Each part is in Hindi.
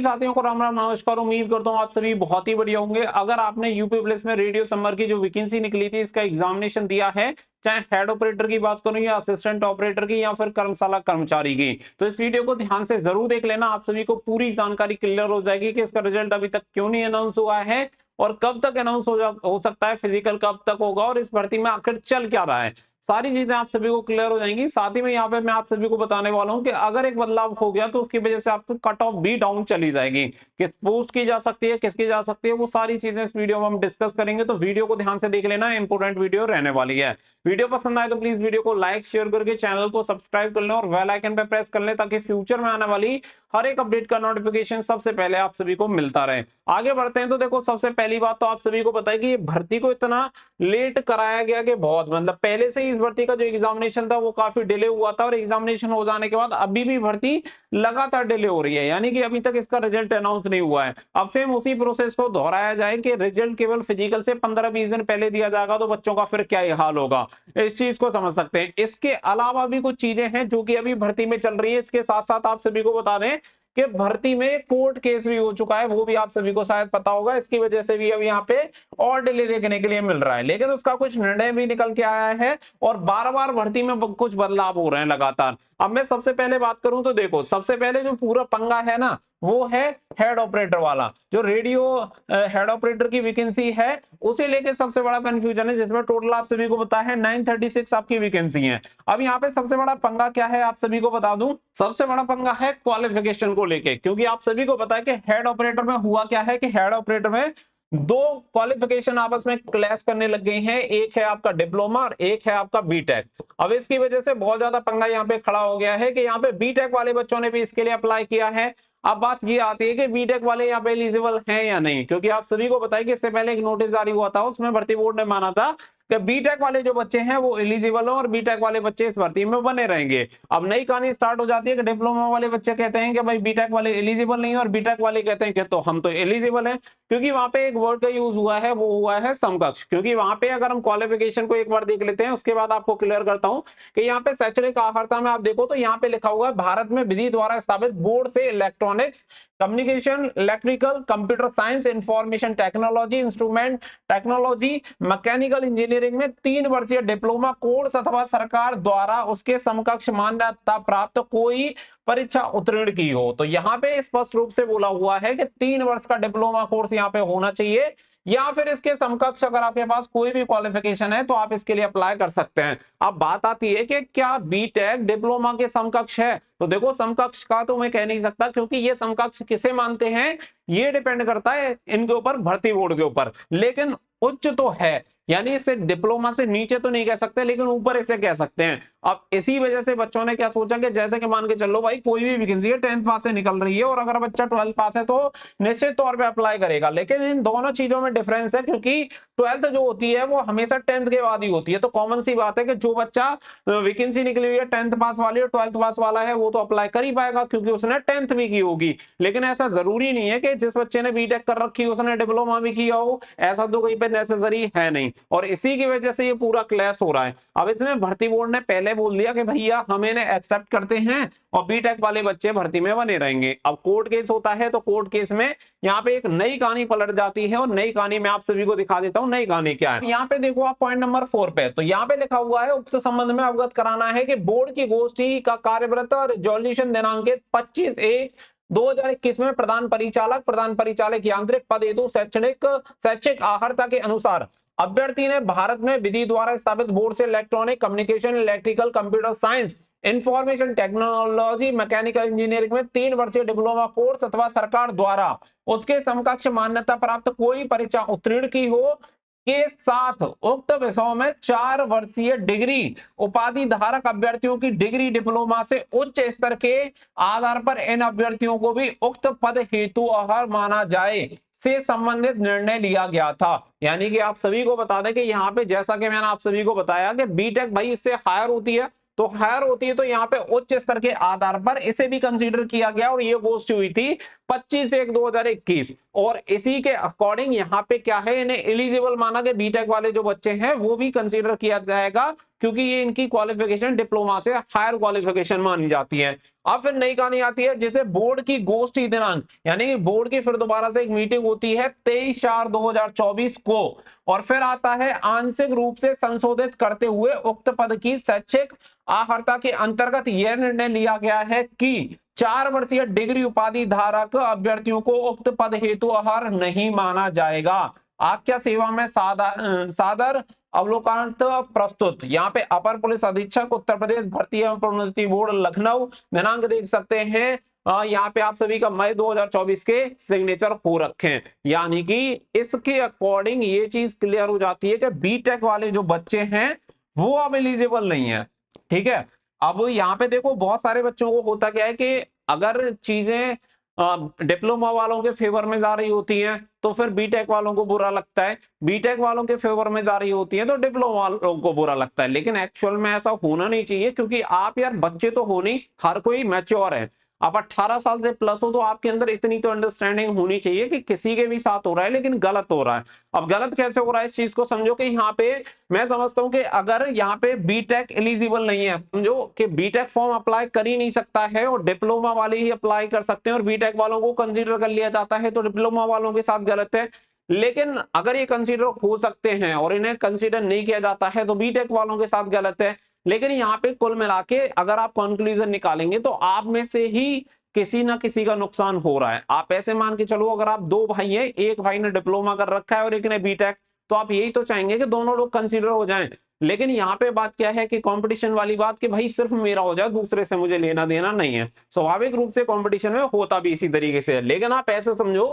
साथियों को राम राम नमस्कार। उम्मीद करता हूँ आप सभी बहुत ही बढ़िया होंगे। अगर आपने यूपी प्लस में रेडियो समर की जो वैकेंसी निकली थी इसका एग्जामिनेशन दिया है, चाहे हेड ऑपरेटर की बात करूं या असिस्टेंट ऑपरेटर की या फिर कर्मशाला कर्मचारी की, तो इस वीडियो को ध्यान से जरूर देख लेना। आप सभी को पूरी जानकारी क्लियर हो जाएगी कि इसका रिजल्ट अभी तक क्यों नहीं अनाउंस हुआ है और कब तक अनाउंस हो सकता है, फिजिकल कब तक होगा और इस भर्ती में आखिर चल क्या रहा है। सारी चीजें आप सभी को क्लियर हो जाएंगी। साथ ही में यहाँ पे मैं आप सभी को बताने वाला हूँ कि अगर एक बदलाव हो गया तो उसकी वजह से आपको कट ऑफ भी डाउन चली जाएगी। किस पोस्ट की जा सकती है, किसकी जा सकती है, वो सारी चीजें इस वीडियो में हम डिस्कस करेंगे। तो वीडियो को ध्यान से देख लेना, इंपोर्टेंट वीडियो रहने वाली है। वीडियो पसंद आए तो प्लीज वीडियो को लाइक शेयर करके चैनल को सब्सक्राइब कर लें और बेल आइकन पे प्रेस कर लें ताकि फ्यूचर में आने वाली हर एक अपडेट का नोटिफिकेशन सबसे पहले आप सभी को मिलता रहे। आगे बढ़ते हैं तो देखो, सबसे पहली बात तो आप सभी को पता है कि ये भर्ती को इतना लेट कराया गया कि बहुत मतलब पहले से ही इस भर्ती का जो एग्जामिनेशन था वो काफी डिले हुआ था और एग्जामिनेशन हो जाने के बाद अभी भी भर्ती लगातार डिले हो रही है, यानी कि अभी तक इसका रिजल्ट अनाउंस नहीं हुआ है। अब सेम उसी प्रोसेस को दोहराया जाए कि रिजल्ट केवल फिजिकल से 15-20 दिन पहले दिया जाएगा तो बच्चों का फिर क्या ही हाल होगा, इस चीज को समझ सकते हैं। इसके अलावा भी कुछ चीजें हैं जो कि अभी भर्ती में चल रही है। इसके साथ साथ आप सभी को बता दें कि भर्ती में कोर्ट केस भी हो चुका है, वो भी आप सभी को शायद पता होगा। इसकी वजह से भी अब यहाँ पे और डिले देखने के लिए मिल रहा है, लेकिन उसका कुछ निर्णय भी निकल के आया है और बार बार भर्ती में कुछ बदलाव हो रहे हैं लगातार। अब मैं सबसे पहले बात करूं तो देखो, सबसे पहले जो पूरा पंगा है ना वो है हेड ऑपरेटर वाला। जो रेडियो हेड ऑपरेटर की वैकेंसी है उसे लेके सबसे बड़ा कंफ्यूजन है, जिसमें टोटल आप सभी को पता है 936 आपकी वैकेंसी है। अब यहाँ पे सबसे बड़ा पंगा क्या है आप सभी को बता दूं, सबसे बड़ा पंगा है क्वालिफिकेशन को लेके। क्योंकि आप सभी को पता है कि हेड ऑपरेटर में हुआ क्या है कि हेड ऑपरेटर में दो क्वालिफिकेशन आपस में क्लैश करने लग गई हैं। एक है आपका डिप्लोमा और एक है आपका बीटेक। अब इसकी वजह से बहुत ज्यादा पंगा यहाँ पे खड़ा हो गया है कि यहाँ पे बीटेक वाले बच्चों ने भी इसके लिए अप्लाई किया है। अब बात ये आती है कि बीटेक वाले यहाँ पे एलिजिबल हैं या नहीं, क्योंकि आप सभी को बताया कि इससे पहले एक नोटिस जारी हुआ था, उसमें भर्ती बोर्ड ने माना था कि बीटेक वाले जो बच्चे हैं वो एलिजिबल हो और बीटेक वाले बच्चे इस भर्ती में बने रहेंगे। अब नई कहानी स्टार्ट हो जाती है कि डिप्लोमा वाले बच्चे कहते हैं कि भाई बीटेक वाले एलिजिबल नहीं है और बीटेक वाले कहते हैं कि तो हम तो एलिजिबल हैं। क्योंकि वहां पे एक वर्ड का यूज हुआ है, वो हुआ है समकक्ष। क्योंकि वहां पे अगर हम क्वालिफिकेशन को एक बार देख लेते हैं उसके बाद आपको क्लियर करता हूं कि यहाँ पे शैक्षणिक अर्हता में आप देखो तो यहाँ पे लिखा हुआ है भारत में विधि द्वारा स्थापित बोर्ड से electronics, communication, electrical, computer science, information technology, instrument technology, mechanical engineering में 3 वर्षीय डिप्लोमा कोर्स अथवा सरकार द्वारा उसके समकक्ष मान्यता प्राप्त कोई परीक्षा उत्तीर्ण की हो। तो यहाँ पे स्पष्ट रूप से बोला हुआ है कि 3 वर्ष का डिप्लोमा कोर्स यहाँ पे होना चाहिए या फिर इसके समकक्ष अगर आपके पास कोई भी क्वालिफिकेशन है तो आप इसके लिए अप्लाई कर सकते हैं। अब बात आती है कि क्या बीटेक डिप्लोमा के समकक्ष है, तो देखो समकक्ष का तो मैं कह नहीं सकता, क्योंकि ये समकक्ष किसे मानते हैं ये डिपेंड करता है इनके ऊपर, भर्ती बोर्ड के ऊपर। लेकिन उच्च तो है, यानी इसे डिप्लोमा से नीचे तो नहीं कह सकते लेकिन ऊपर इसे कह सकते हैं। अब इसी वजह से बच्चों ने क्या सोचा कि जैसे कि मान के चलो भाई कोई भी वैकेंसी है 10th पास से निकल रही है और अगर बच्चा 12th पास है तो निश्चित तौर पे अप्लाई करेगा। लेकिन इन दोनों चीजों में डिफरेंस है, क्योंकि 12th जो होती है वो हमेशा 10th के बाद ही होती है। तो कॉमन सी बात है कि जो बच्चा वैकेंसी निकली हुई है 10th पास वाली और 12th पास वाला है वो तो अप्लाई कर ही पाएगा क्योंकि उसने 10th भी की होगी। लेकिन ऐसा जरूरी नहीं है कि जिस बच्चे ने बीटेक कर रखी उसने डिप्लोमा भी किया हो, ऐसा तो कहीं पे नेसेसरी है नहीं। और इसी की वजह से ये पूरा क्लैश हो रहा है। अब इसमें भर्ती बोर्ड ने पहले बोल दिया कि भैया हम इन्हें एक्सेप्ट करते हैं और बीटेक वाले बच्चे भर्ती में बने रहेंगे। अब कोर्ट केस होता है तो कोर्ट केस में यहाँ पे एक नई कहानी पलट जाती है और नई कहानी मैं आप सभी को दिखा देता हूँ नई कहानी क्या है। यहाँ पे देखो आप पॉइंट नंबर 4 पे, तो यहाँ पे लिखा हुआ है उक्त संबंध में अवगत कराना है कि बोर्ड की गोष्ठी का कार्यव्रत रिजोल्यूशन दिनांकित 25/1/2021 में प्रधान परिचालक यांत्रिक पद हेतु शैक्षिक अर्हता के अनुसार अभ्यर्थी ने भारत में विधि द्वारा स्थापित बोर्ड से electronic, communication, electrical, computer science, information technology, mechanical engineering में 3 वर्षीय डिप्लोमा कोर्स अथवा सरकार द्वारा उसके समकक्ष मान्यता प्राप्त कोई परीक्षा उत्तीर्ण की हो के साथ उक्त विषयों में 4 वर्षीय डिग्री उपाधि धारक अभ्यर्थियों की डिग्री डिप्लोमा से उच्च स्तर के आधार पर इन अभ्यर्थियों को भी उक्त पद हेतु अर्ह माना जाए से संबंधित निर्णय लिया गया था। यानी कि आप सभी को बता दें कि यहाँ पे जैसा कि मैंने आप सभी को बताया कि बीटेक भाई इससे हायर होती है, तो हायर होती है तो यहाँ पे उच्च स्तर के आधार पर इसे भी कंसीडर किया गया और ये गोष्ठी हुई थी 25/1/2021 और इसी के अकॉर्डिंग यहाँ पे क्या है, इन्हें एलिजिबल माना कि बीटेक वाले जो बच्चे हैं वो भी कंसीडर किया जाएगा क्योंकि ये इनकी क्वालिफिकेशन डिप्लोमा से हायर क्वालिफिकेशन मानी जाती है। अब फिर नई कहानी आती है जैसे बोर्ड की गोष्ठी दिनांक, यानी कि बोर्ड की फिर दोबारा से एक मीटिंग होती है 23/4/2024 को, और फिर आता है आंशिक रूप से संशोधित करते हुए उक्त पद की शैक्षिक अर्हता के अंतर्गत यह निर्णय लिया गया है कि 4 वर्षीय डिग्री उपाधि धारक अभ्यर्थियों को उक्त पद हेतु अर्ह नहीं माना जाएगा। आपके सेवा में सादर अवलोकन प्रस्तुत। यहाँ पे अपर पुलिस अधीक्षक उत्तर प्रदेश भर्ती एवं प्रोन्नति बोर्ड लखनऊ, दिनांक देख सकते हैं यहाँ पे आप सभी का मई 2024 के सिग्नेचर हो रखे हैं। यानी कि इसके अकॉर्डिंग ये चीज क्लियर हो जाती है कि बीटेक वाले जो बच्चे हैं वो अब एलिजिबल नहीं है। ठीक है, अब यहाँ पे देखो बहुत सारे बच्चों को होता क्या है कि अगर चीजें डिप्लोमा वालों के फेवर में जा रही होती हैं तो फिर बीटेक वालों को बुरा लगता है, बीटेक वालों के फेवर में जा रही होती है तो डिप्लोमा वालों को बुरा लगता है। लेकिन एक्चुअल में ऐसा होना नहीं चाहिए, क्योंकि आप यार बच्चे तो हो नहीं, हर कोई मैच्योर है। आप 18 साल से प्लस हो तो आपके अंदर इतनी तो अंडरस्टैंडिंग होनी चाहिए कि किसी के भी साथ हो रहा है लेकिन गलत हो रहा है। अब गलत कैसे हो रहा है इस चीज को समझो कि यहाँ पे मैं समझता हूं कि अगर यहाँ पे बीटेक एलिजिबल नहीं है, समझो कि बीटेक फॉर्म अप्लाई कर ही नहीं सकता है और डिप्लोमा वाले ही अप्लाई कर सकते हैं और बीटेक वालों को कंसीडर कर लिया जाता है, तो डिप्लोमा वालों के साथ गलत है। लेकिन अगर ये कंसीडर हो सकते हैं और इन्हें कंसीडर नहीं किया जाता है तो बीटेक वालों के साथ गलत है। लेकिन यहाँ पे कुल मिला के अगर आप कंक्लूजन निकालेंगे तो आप में से ही किसी ना किसी का नुकसान हो रहा है। आप ऐसे मान के चलो अगर आप दो भाई हैं, एक भाई ने डिप्लोमा कर रखा है और एक ने बीटेक, तो आप यही तो चाहेंगे कि दोनों लोग कंसीडर हो जाएं। लेकिन यहाँ पे बात क्या है कि कंपटीशन वाली बात कि भाई सिर्फ मेरा हो जाए, दूसरे से मुझे लेना देना नहीं है। स्वाभाविक रूप से कंपटीशन में होता भी इसी तरीके से है। लेकिन आप ऐसे समझो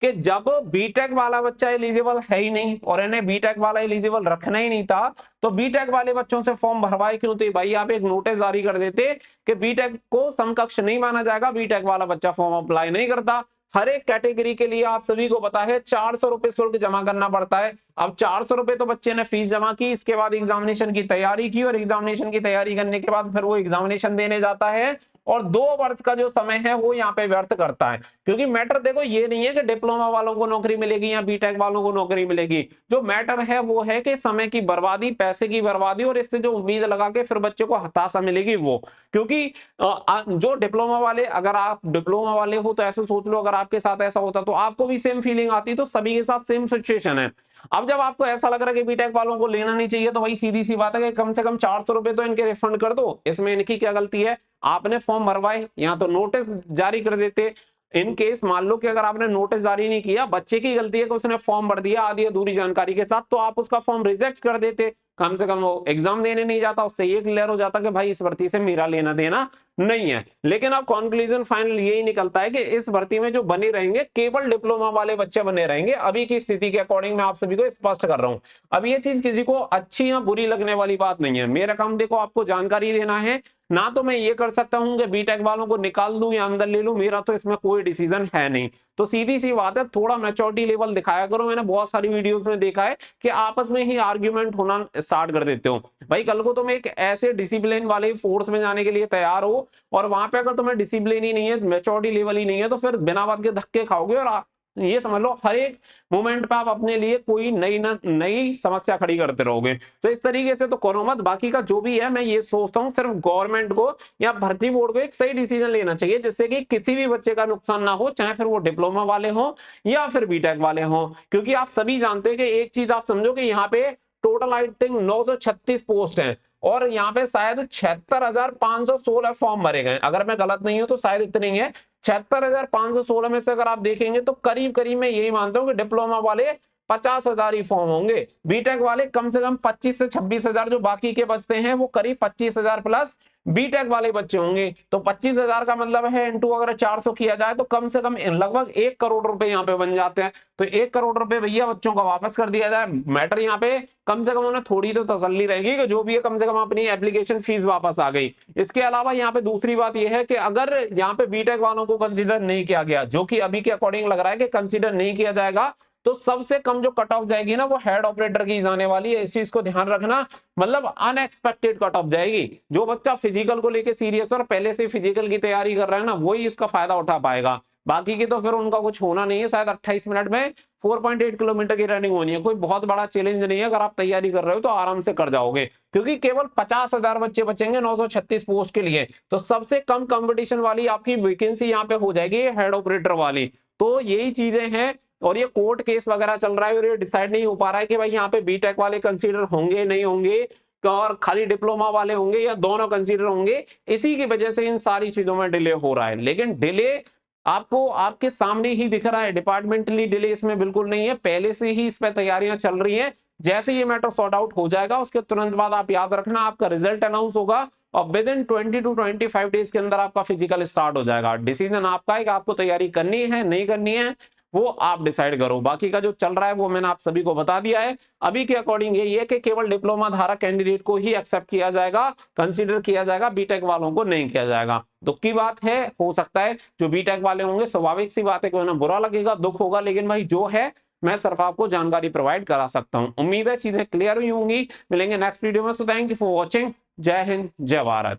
कि जब बीटेक वाला बच्चा एलिजिबल है ही नहीं और इन्हें बीटेक वाला एलिजिबल रखना ही नहीं था तो बीटेक वाले बच्चों से फॉर्म भरवाए क्यों थे भाई? आप एक नोटिस जारी कर देते कि बीटेक को समकक्ष नहीं माना जाएगा, बीटेक वाला बच्चा फॉर्म अप्लाई नहीं करता। हर एक कैटेगरी के लिए आप सभी को पता है 400 रुपए शुल्क जमा करना पड़ता है। अब 400 रुपए तो बच्चे ने फीस जमा की, इसके बाद एग्जामिनेशन की तैयारी की और एग्जामिनेशन की तैयारी करने के बाद फिर वो एग्जामिनेशन देने जाता है और 2 वर्ष का जो समय है वो यहाँ पे व्यर्थ करता है। क्योंकि मैटर देखो ये नहीं है कि डिप्लोमा वालों को नौकरी मिलेगी या बीटेक वालों को नौकरी मिलेगी, जो मैटर है वो है कि समय की बर्बादी, पैसे की बर्बादी और इससे जो उम्मीद लगा के फिर बच्चे को हताशा मिलेगी वो। क्योंकि जो डिप्लोमा वाले, अगर आप डिप्लोमा वाले हो तो ऐसे सोच लो अगर आपके साथ ऐसा होता तो आपको भी सेम फीलिंग आती, तो सभी के साथ सेम सिचुएशन है। अब जब आपको ऐसा लग रहा है कि बीटेक वालों को लेना नहीं चाहिए तो भाई सीधी सी बात है कि कम से कम 400 रुपए तो इनके रिफंड कर दो। इसमें इनकी क्या गलती है? आपने फॉर्म भरवाए या तो नोटिस जारी कर देते। इन केस मान लो कि अगर आपने नोटिस जारी नहीं किया, बच्चे की गलती है कि उसने फॉर्म भर दिया आधी अधूरी जानकारी के साथ, तो आप उसका फॉर्म रिजेक्ट कर देते, कम से कम वो एग्जाम देने नहीं जाता, उससे ये क्लियर हो जाता कि भाई इस भर्ती से मेरा लेना देना नहीं है। लेकिन अब कंक्लूजन फाइनल यही निकलता है कि इस भर्ती में जो बने रहेंगे केवल डिप्लोमा वाले बच्चे बने रहेंगे। अभी की स्थिति के अकॉर्डिंग मैं आप सभी को स्पष्ट कर रहा हूं। अब ये चीज किसी को अच्छी या बुरी लगने वाली बात नहीं है, मेरा काम देखो आपको जानकारी देना है। ना तो मैं ये कर सकता हूं कि बीटेक वालों को निकाल दूं या अंदर ले लूं, मेरा तो इसमें कोई डिसीजन है नहीं। तो सीधी सी बात है, थोड़ा मैच्योरिटी लेवल दिखाया करो। मैंने बहुत सारी वीडियोस में देखा है कि आपस में ही आर्ग्यूमेंट होना स्टार्ट कर देते हो। भाई कल को तुम एक ऐसे डिसिप्लिन वाले फोर्स में जाने के लिए तैयार हो और वहां पे अगर तुम्हें डिसिप्लिन ही नहीं है, मैच्योरिटी लेवल ही नहीं है, तो फिर बिना बात के धक्के खाओगे और ये समझ लो हर एक मोमेंट पे आप अपने लिए कोई नई समस्या खड़ी करते रहोगे। तो इस तरीके से तो करो मत। बाकी का जो भी है मैं ये सोचता हूँ सिर्फ गवर्नमेंट को या भर्ती बोर्ड को एक सही डिसीजन लेना चाहिए जिससे कि किसी भी बच्चे का नुकसान ना हो, चाहे फिर वो डिप्लोमा वाले हो या फिर बीटेक वाले हो। क्योंकि आप सभी जानते हैं कि एक चीज आप समझो कि यहाँ पे टोटल आई थिंक 936 पोस्ट हैं और यहाँ पे शायद 76,516 फॉर्म भरे गए, अगर मैं गलत नहीं हूं तो शायद इतने ही है। 76,516 में से अगर आप देखेंगे तो करीब करीब मैं यही मानता हूं कि डिप्लोमा वाले 50,000 ही फॉर्म होंगे, बीटेक वाले कम से कम 25 से 26,000, जो बाकी के बचते हैं वो करीब 25,000 प्लस बीटेक वाले बच्चे होंगे। तो 25,000 का मतलब है इनटू अगर 400 किया जाए तो कम से कम लगभग 1 करोड़ रुपए यहाँ पे बन जाते हैं। तो 1 करोड़ रुपए भैया बच्चों का वापस कर दिया जाए, मैटर यहाँ पे कम से कम उन्हें थोड़ी तो तसल्ली रहेगी कि जो भी है कम से कम अपनी एप्लीकेशन फीस वापस आ गई। इसके अलावा यहाँ पे दूसरी बात यह है कि अगर यहाँ पे बीटेक वालों को कंसीडर नहीं किया गया, जो कि अभी के अकॉर्डिंग लग रहा है कि कंसीडर नहीं किया जाएगा, तो सबसे कम जो कट ऑफ जाएगी ना वो हेड ऑपरेटर की जाने वाली है। इस चीज को ध्यान रखना, मतलब अनएक्सपेक्टेड कट ऑफ जाएगी। जो बच्चा फिजिकल को लेके सीरियस और पहले से फिजिकल की तैयारी कर रहा है ना, वही इसका फायदा उठा पाएगा। बाकी की तो फिर उनका कुछ होना नहीं है। शायद 28 मिनट में 4.8 किलोमीटर की रनिंग होनी है, कोई बहुत बड़ा चैलेंज नहीं है। अगर आप तैयारी कर रहे हो तो आराम से कर जाओगे, क्योंकि केवल 50,000 बच्चे बचेंगे 936 पोस्ट के लिए। तो सबसे कम कंपटीशन वाली आपकी वैकेंसी यहाँ पे हो जाएगी हेड ऑपरेटर वाली। तो यही चीजें हैं। और ये कोर्ट केस वगैरह चल रहा है और ये डिसाइड नहीं हो पा रहा है कि भाई यहाँ पे बीटेक वाले कंसीडर होंगे नहीं होंगे, और खाली डिप्लोमा वाले होंगे या दोनों कंसीडर होंगे। इसी की वजह से इन सारी चीजों में डिले हो रहा है। लेकिन डिले आपको आपके सामने ही दिख रहा है, डिपार्टमेंटली डिले इसमें बिल्कुल नहीं है, पहले से ही इस पे तैयारियां चल रही हैं। जैसे ये मैटर सॉर्ट आउट हो जाएगा उसके तुरंत बाद आप याद रखना आपका रिजल्ट अनाउंस होगा और विद इन 20 to 25 डेज के अंदर आपका फिजिकल स्टार्ट हो जाएगा। डिसीजन आपका है कि आपको तैयारी करनी है नहीं करनी है, वो आप डिसाइड करो। बाकी का जो चल रहा है वो मैंने आप सभी को बता दिया है। अभी के अकॉर्डिंग यही है कि केवल डिप्लोमा धारक कैंडिडेट को ही एक्सेप्ट किया जाएगा, कंसीडर किया जाएगा, बीटेक वालों को नहीं किया जाएगा। दुख की बात है, हो सकता है जो बीटेक वाले होंगे, स्वाभाविक सी बात है कि उन्हें बुरा लगेगा, दुख होगा, लेकिन भाई जो है मैं सिर्फ आपको जानकारी प्रोवाइड करा सकता हूं। उम्मीद है चीजें क्लियर हुई होंगी। मिलेंगे नेक्स्ट वीडियो में। So thank you for watching. जय हिंद, जय भारत।